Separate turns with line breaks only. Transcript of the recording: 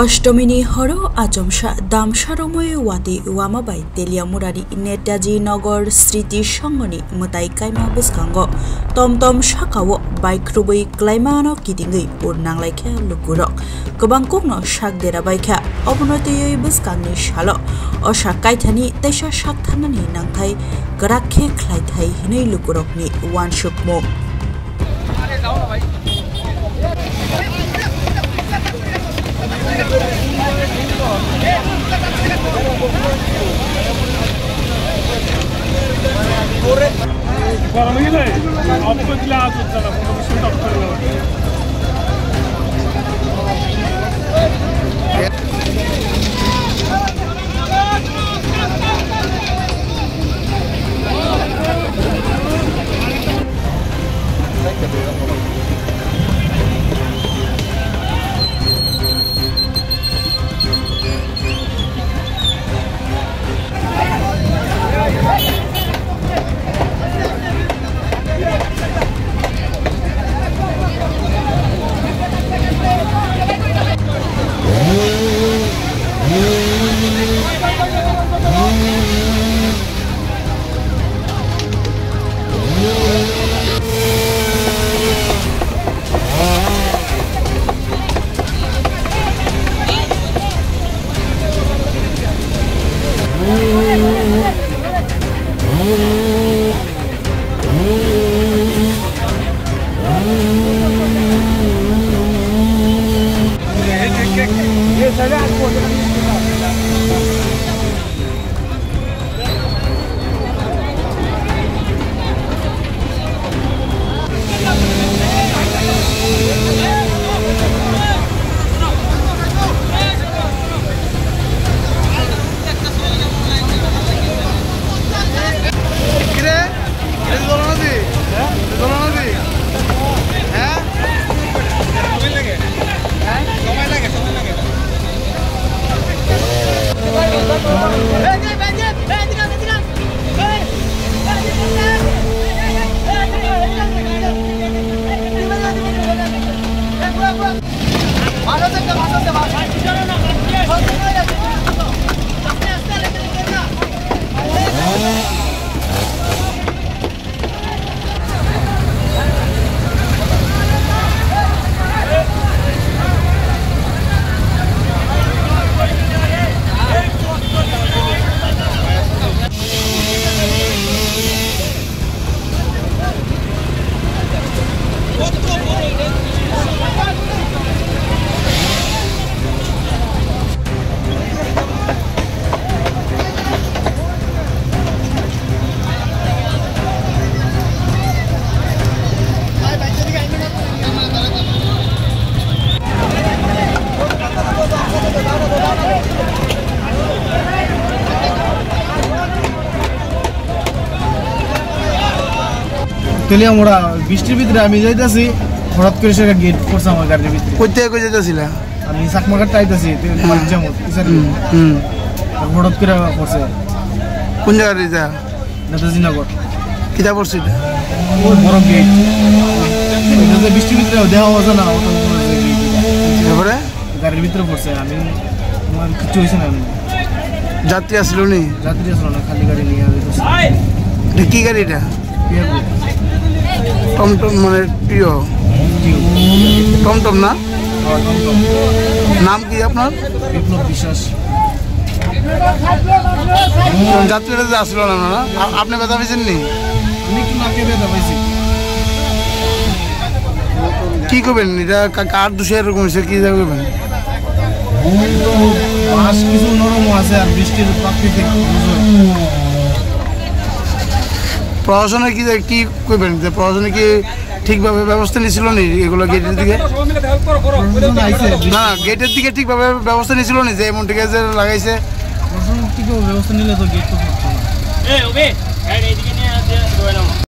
অষ্টমীনি হর আচমসা দামসারময় ওয়াতি ওয়ামাবাই তেলিয়ামুরারি নেতাজি নগর স্মৃতি সংগনি মতাই কাইমা বসকাঙ্গ তমতম সাকাও বাইক্রুবই ক্লাইমানো কিদিঙ্গই উরনাংলাইখা লুকুরক গোबां कुकनो शाक देराबायखा अबनतयै बसकांनि साल अशा कायथानि तैसा शाकथानानि नांथाय गराखे ख्लायथाय हिनै लुकुरकनि वानसुकमो
তেলিয়ামুড়া বৃষ্টির ভিতরে আমি যাইতেছি হঠাৎ করে সে গেট করছে আমার গাড়ির ভিতরে
কোথায় কই যাইতেছিলা
আমি চাকমাঘাট আইতাছি হঠাৎ করে পড়ছে
কোন জায়গায় যা
নেতাজি নগর
কিতা পড়ছে
ওই বড় গেট বৃষ্টির ভিতরে দেওয়া হচ্ছে না
তারপরে
গাড়ির ভিতরে পড়ছে আমি আমার কিছু হয়েছে না
যাত্রী আসলো নি
যাত্রী আসলো না খালি গাড়ি নিয়ে
এটা কি গাড়িটা টমটম মানে প্রিয় টমটম না নাম কি আপনার
বিপ্লব বিশ্বাস
যাত্রীরা যে আসলো না না আপনি ব্যথা পেয়েছেন নি
আমি একটু নাকে ব্যথা পাইছি
কি করবেন এটা কার দোষে এরকম হয়েছে কি করবেন
কিছু নরম আছে আর বৃষ্টির প্রাকৃতিক
প্রশাসনে কি করবেন প্রশাসনে কি ঠিকভাবে ব্যবস্থা নিয়েছিল নি এগুলো গেটের দিকে না গেটের দিকে ঠিকভাবে ব্যবস্থা নিয়েছিল নি যে এমন থেকে যে লাগাইছে
ব্যবস্থা নিলে তো গেট